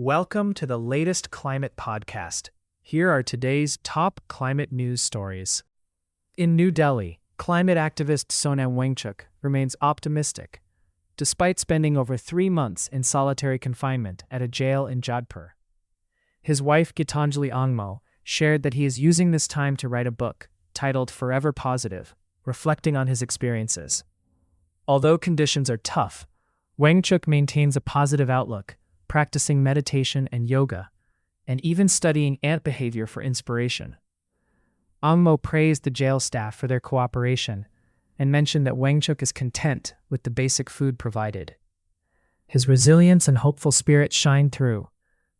Welcome to the latest climate podcast. Here are today's top climate news stories. In New Delhi, climate activist Sonam Wangchuk remains optimistic, despite spending over 3 months in solitary confinement at a jail in Jodhpur. His wife Gitanjali Angmo shared that he is using this time to write a book titled Forever Positive, reflecting on his experiences. Although conditions are tough, Wangchuk maintains a positive outlook, practicing meditation and yoga, and even studying ant behavior for inspiration. Angmo praised the jail staff for their cooperation and mentioned that Wangchuk is content with the basic food provided. His resilience and hopeful spirit shine through,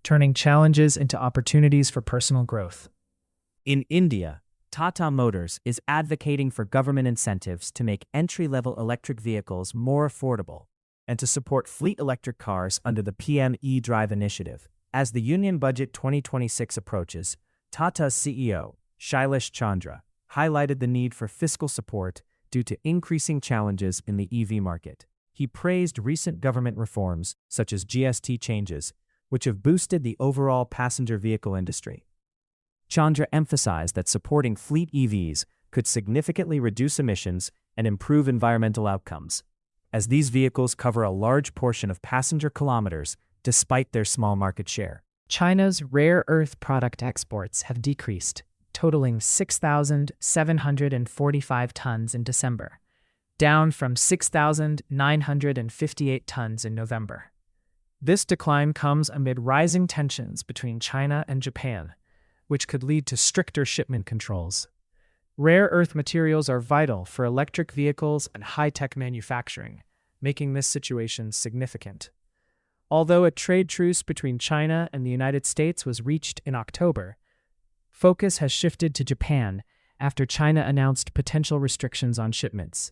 turning challenges into opportunities for personal growth. In India, Tata Motors is advocating for government incentives to make entry-level electric vehicles more affordable and to support fleet electric cars under the PM e-Drive initiative. As the Union Budget 2026 approaches, Tata's CEO, Shailesh Chandra, highlighted the need for fiscal support due to increasing challenges in the EV market. He praised recent government reforms, such as GST changes, which have boosted the overall passenger vehicle industry. Chandra emphasized that supporting fleet EVs could significantly reduce emissions and improve environmental outcomes, as these vehicles cover a large portion of passenger kilometers despite their small market share. China's rare earth product exports have decreased, totaling 6,745 tons in December, down from 6,958 tons in November. This decline comes amid rising tensions between China and Japan, which could lead to stricter shipment controls. Rare earth materials are vital for electric vehicles and high-tech manufacturing, making this situation significant. Although a trade truce between China and the United States was reached in October, focus has shifted to Japan after China announced potential restrictions on shipments.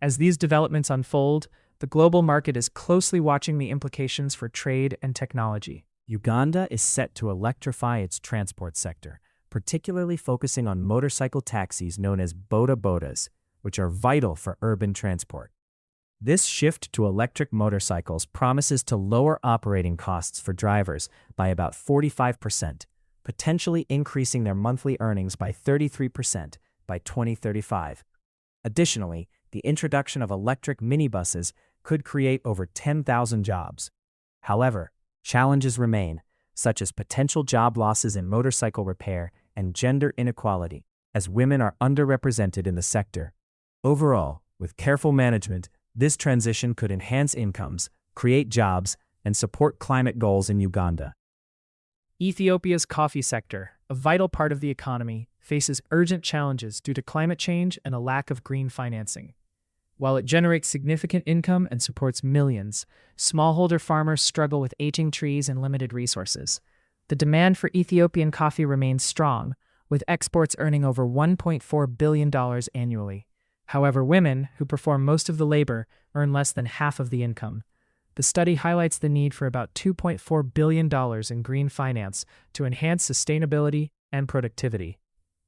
As these developments unfold, the global market is closely watching the implications for trade and technology. Uganda is set to electrify its transport sector, particularly focusing on motorcycle taxis known as Bodas, which are vital for urban transport. This shift to electric motorcycles promises to lower operating costs for drivers by about 45%, potentially increasing their monthly earnings by 33% by 2035. Additionally, the introduction of electric minibuses could create over 10,000 jobs. However, challenges remain, such as potential job losses in motorcycle repair and gender inequality, as women are underrepresented in the sector. Overall, with careful management, this transition could enhance incomes, create jobs, and support climate goals in Uganda. Ethiopia's coffee sector, a vital part of the economy, faces urgent challenges due to climate change and a lack of green financing. While it generates significant income and supports millions, smallholder farmers struggle with aging trees and limited resources. The demand for Ethiopian coffee remains strong, with exports earning over $1.4 billion annually. However, women, who perform most of the labor, earn less than half of the income. The study highlights the need for about $2.4 billion in green finance to enhance sustainability and productivity.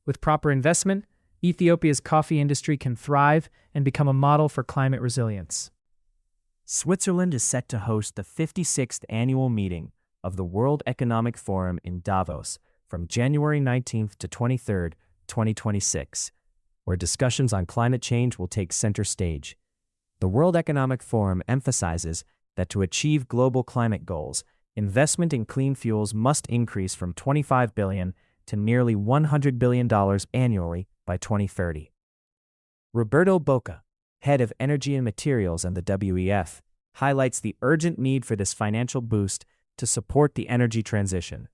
With proper investment, Ethiopia's coffee industry can thrive and become a model for climate resilience. Switzerland is set to host the 56th annual meeting of the World Economic Forum in Davos from January 19th to 23rd, 2026, where discussions on climate change will take center stage. The World Economic Forum emphasizes that to achieve global climate goals, investment in clean fuels must increase from $25 billion to nearly $100 billion annually by 2030. Roberto Bocca, head of Energy and Materials and the WEF, highlights the urgent need for this financial boost to support the energy transition.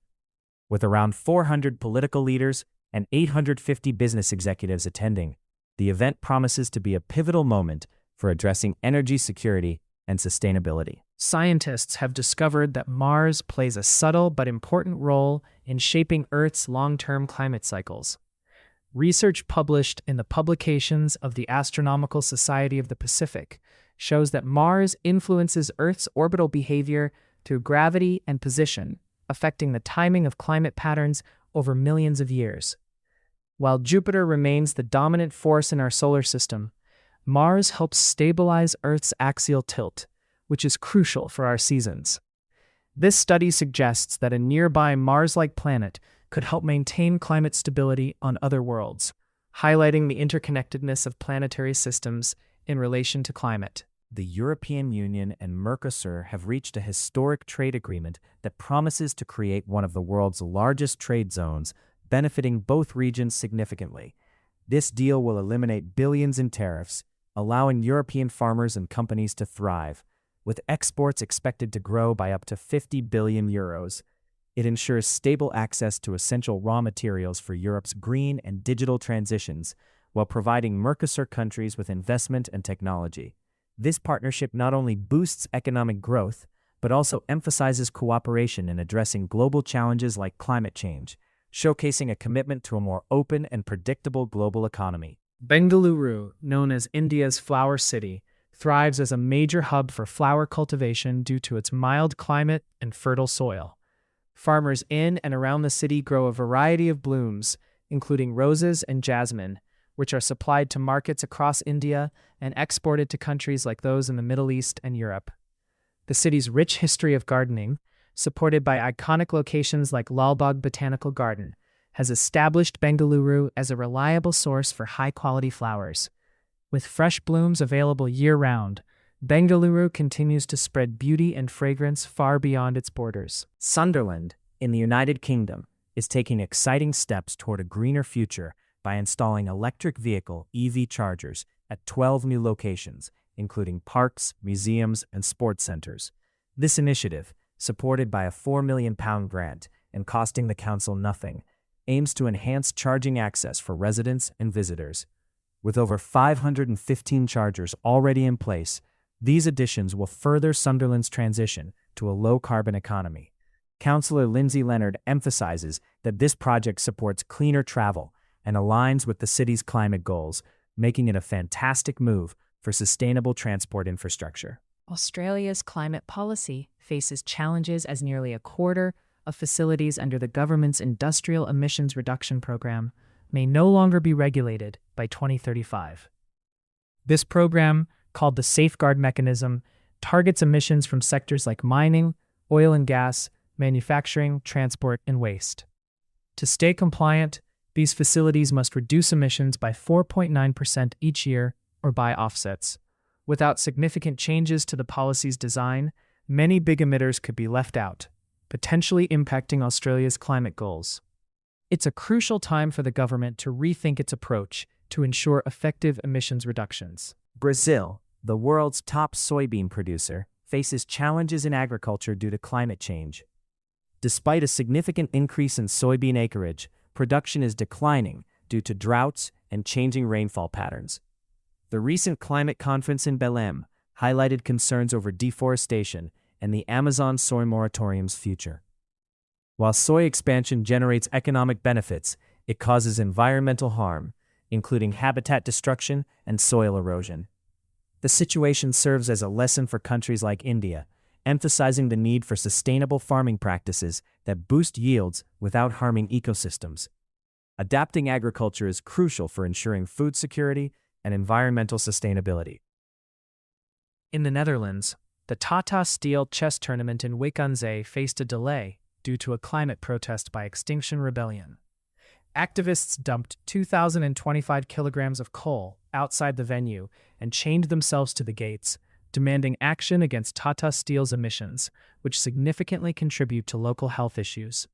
With around 400 political leaders and 850 business executives attending, the event promises to be a pivotal moment for addressing energy security and sustainability. Scientists have discovered that Mars plays a subtle but important role in shaping Earth's long-term climate cycles. Research published in the publications of the Astronomical Society of the Pacific shows that Mars influences Earth's orbital behavior through gravity and position, affecting the timing of climate patterns over millions of years. While Jupiter remains the dominant force in our solar system, Mars helps stabilize Earth's axial tilt, which is crucial for our seasons. This study suggests that a nearby Mars-like planet could help maintain climate stability on other worlds, highlighting the interconnectedness of planetary systems in relation to climate. The European Union and Mercosur have reached a historic trade agreement that promises to create one of the world's largest trade zones, benefiting both regions significantly. This deal will eliminate billions in tariffs, allowing European farmers and companies to thrive. With exports expected to grow by up to 50 billion euros, it ensures stable access to essential raw materials for Europe's green and digital transitions, while providing Mercosur countries with investment and technology. This partnership not only boosts economic growth, but also emphasizes cooperation in addressing global challenges like climate change, showcasing a commitment to a more open and predictable global economy. Bengaluru, known as India's flower city, thrives as a major hub for flower cultivation due to its mild climate and fertile soil. Farmers in and around the city grow a variety of blooms, including roses and jasmine, which are supplied to markets across India and exported to countries like those in the Middle East and Europe. The city's rich history of gardening, supported by iconic locations like Lal Bagh Botanical Garden, has established Bengaluru as a reliable source for high-quality flowers. With fresh blooms available year-round, Bengaluru continues to spread beauty and fragrance far beyond its borders. Sunderland, in the United Kingdom, is taking exciting steps toward a greener future by installing electric vehicle EV chargers at 12 new locations, including parks, museums, and sports centers. This initiative, supported by a £4 million grant and costing the council nothing, aims to enhance charging access for residents and visitors. With over 515 chargers already in place, these additions will further Sunderland's transition to a low-carbon economy. Councillor Lindsay Leonard emphasizes that this project supports cleaner travel and aligns with the city's climate goals, making it a fantastic move for sustainable transport infrastructure. Australia's climate policy faces challenges as nearly a quarter of facilities under the government's Industrial Emissions Reduction Program may no longer be regulated by 2035. This program, called the Safeguard Mechanism, targets emissions from sectors like mining, oil and gas, manufacturing, transport, and waste. To stay compliant, these facilities must reduce emissions by 4.9% each year or buy offsets. Without significant changes to the policy's design, many big emitters could be left out, potentially impacting Australia's climate goals. It's a crucial time for the government to rethink its approach to ensure effective emissions reductions. Brazil, the world's top soybean producer, faces challenges in agriculture due to climate change. Despite a significant increase in soybean acreage, production is declining due to droughts and changing rainfall patterns. The recent climate conference in Belém highlighted concerns over deforestation and the Amazon soy moratorium's future. While soy expansion generates economic benefits, it causes environmental harm, including habitat destruction and soil erosion. The situation serves as a lesson for countries like India, emphasizing the need for sustainable farming practices that boost yields without harming ecosystems. Adapting agriculture is crucial for ensuring food security and environmental sustainability. In the Netherlands, the Tata Steel chess tournament in Uganda faced a delay due to a climate protest by Extinction Rebellion. Activists dumped 2,025 kilograms of coal outside the venue and chained themselves to the gates, demanding action against Tata Steel's emissions, which significantly contribute to local health issues.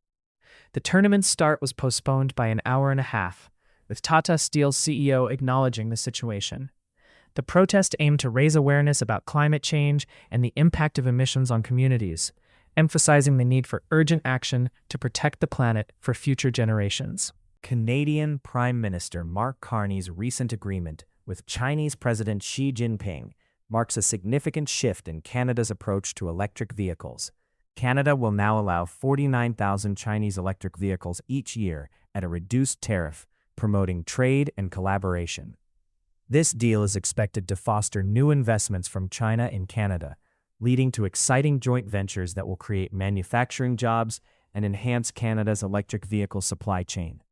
The tournament's start was postponed by an hour and a half, with Tata Steel's CEO acknowledging the situation. The protest aimed to raise awareness about climate change and the impact of emissions on communities, emphasizing the need for urgent action to protect the planet for future generations. Canadian Prime Minister Mark Carney's recent agreement with Chinese President Xi Jinping marks a significant shift in Canada's approach to electric vehicles. Canada will now allow 49,000 Chinese electric vehicles each year at a reduced tariff, promoting trade and collaboration. This deal is expected to foster new investments from China in Canada, leading to exciting joint ventures that will create manufacturing jobs and enhance Canada's electric vehicle supply chain.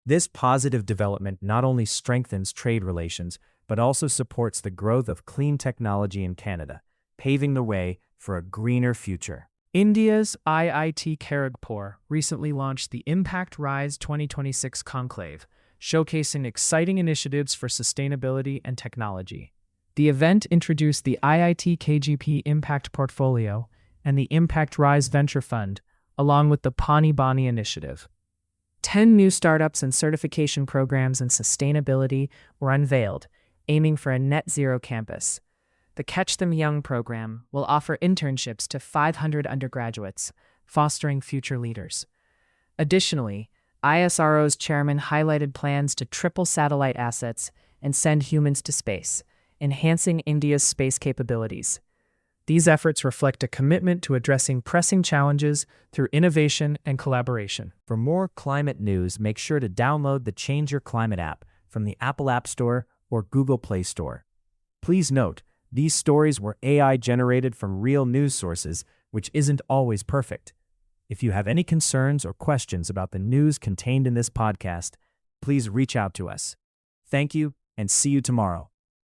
This positive development not only strengthens trade relations, but also supports the growth of clean technology in Canada, paving the way for a greener future. India's IIT Kharagpur recently launched the Impact Rise 2026 conclave, showcasing exciting initiatives for sustainability and technology. The event introduced the IIT KGP Impact Portfolio and the Impact Rise Venture Fund, along with the Pani Bani initiative. 10 new startups and certification programs in sustainability were unveiled, aiming for a net zero campus. The Catch Them Young program will offer internships to 500 undergraduates, fostering future leaders. Additionally, ISRO's chairman highlighted plans to triple satellite assets and send humans to space, enhancing India's space capabilities. These efforts reflect a commitment to addressing pressing challenges through innovation and collaboration. For more climate news, make sure to download the Change Your Climate app from the Apple App Store or Google Play Store. Please note, these stories were AI generated from real news sources, which isn't always perfect. If you have any concerns or questions about the news contained in this podcast, please reach out to us. Thank you, and see you tomorrow.